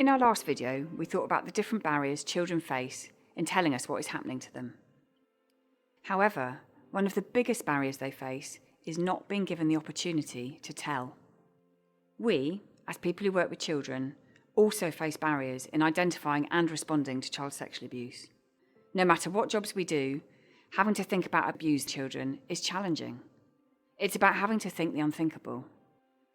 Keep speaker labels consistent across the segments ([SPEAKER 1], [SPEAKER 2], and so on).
[SPEAKER 1] In our last video, we thought about the different barriers children face in telling us what is happening to them. However, one of the biggest barriers they face is not being given the opportunity to tell. We, as people who work with children, also face barriers in identifying and responding to child sexual abuse. No matter what jobs we do, having to think about abused children is challenging. It's about having to think the unthinkable.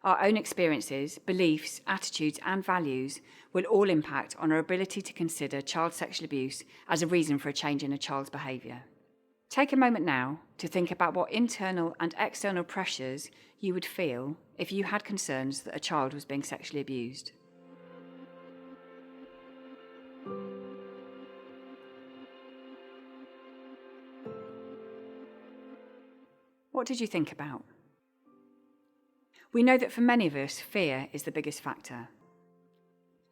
[SPEAKER 1] Our own experiences, beliefs, attitudes, and values will all impact on our ability to consider child sexual abuse as a reason for a change in a child's behaviour. Take a moment now to think about what internal and external pressures you would feel if you had concerns that a child was being sexually abused. What did you think about? We know that for many of us, fear is the biggest factor.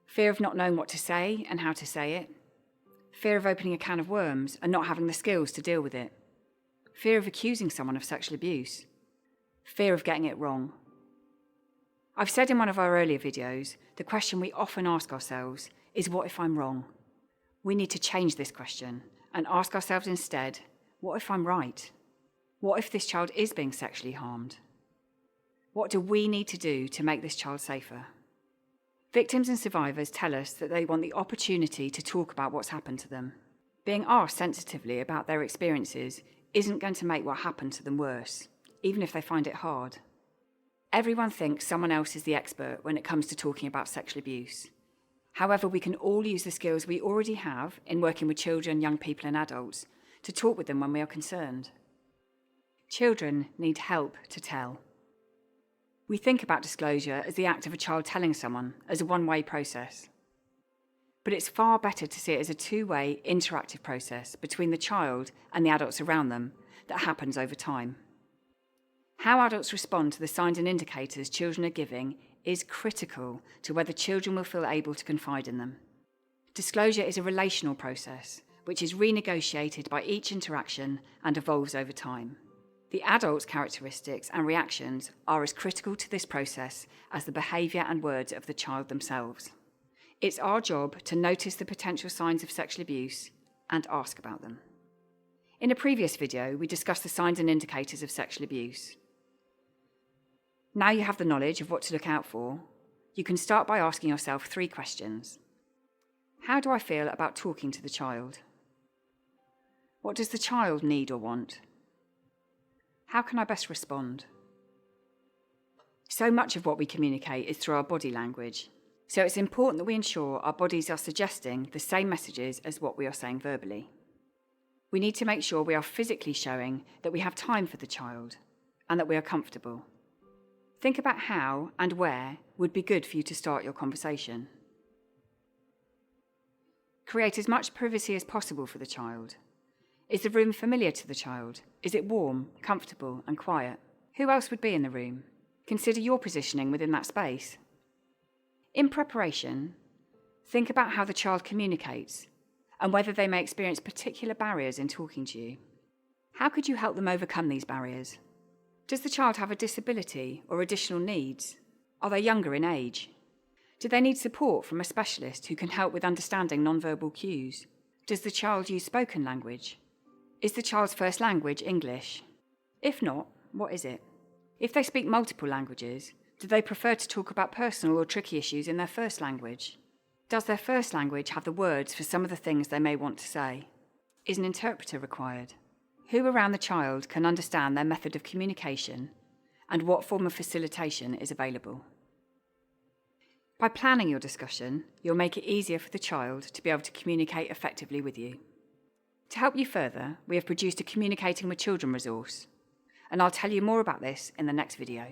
[SPEAKER 1] Fear of not knowing what to say and how to say it. Fear of opening a can of worms and not having the skills to deal with it. Fear of accusing someone of sexual abuse. Fear of getting it wrong. I've said in one of our earlier videos, the question we often ask ourselves is, what if I'm wrong? We need to change this question and ask ourselves instead, what if I'm right? What if this child is being sexually harmed? What do we need to do to make this child safer? Victims and survivors tell us that they want the opportunity to talk about what's happened to them. Being asked sensitively about their experiences isn't going to make what happened to them worse, even if they find it hard. Everyone thinks someone else is the expert when it comes to talking about sexual abuse. However, we can all use the skills we already have in working with children, young people and adults to talk with them when we are concerned. Children need help to tell. We think about disclosure as the act of a child telling someone, as a one-way process. But it's far better to see it as a two-way, interactive process between the child and the adults around them that happens over time. How adults respond to the signs and indicators children are giving is critical to whether children will feel able to confide in them. Disclosure is a relational process, which is renegotiated by each interaction and evolves over time. The adult's characteristics and reactions are as critical to this process as the behaviour and words of the child themselves. It's our job to notice the potential signs of sexual abuse and ask about them. In a previous video, we discussed the signs and indicators of sexual abuse. Now you have the knowledge of what to look out for, you can start by asking yourself 3 questions. How do I feel about talking to the child? What does the child need or want? How can I best respond? So much of what we communicate is through our body language, so it's important that we ensure our bodies are suggesting the same messages as what we are saying verbally. We need to make sure we are physically showing that we have time for the child and that we are comfortable. Think about how and where would be good for you to start your conversation. Create as much privacy as possible for the child. Is the room familiar to the child? Is it warm, comfortable, and quiet? Who else would be in the room? Consider your positioning within that space. In preparation, think about how the child communicates and whether they may experience particular barriers in talking to you. How could you help them overcome these barriers? Does the child have a disability or additional needs? Are they younger in age? Do they need support from a specialist who can help with understanding non-verbal cues? Does the child use spoken language? Is the child's first language English? If not, what is it? If they speak multiple languages, do they prefer to talk about personal or tricky issues in their first language? Does their first language have the words for some of the things they may want to say? Is an interpreter required? Who around the child can understand their method of communication and what form of facilitation is available? By planning your discussion, you'll make it easier for the child to be able to communicate effectively with you. To help you further, we have produced a Communicating with Children resource, and I'll tell you more about this in the next video.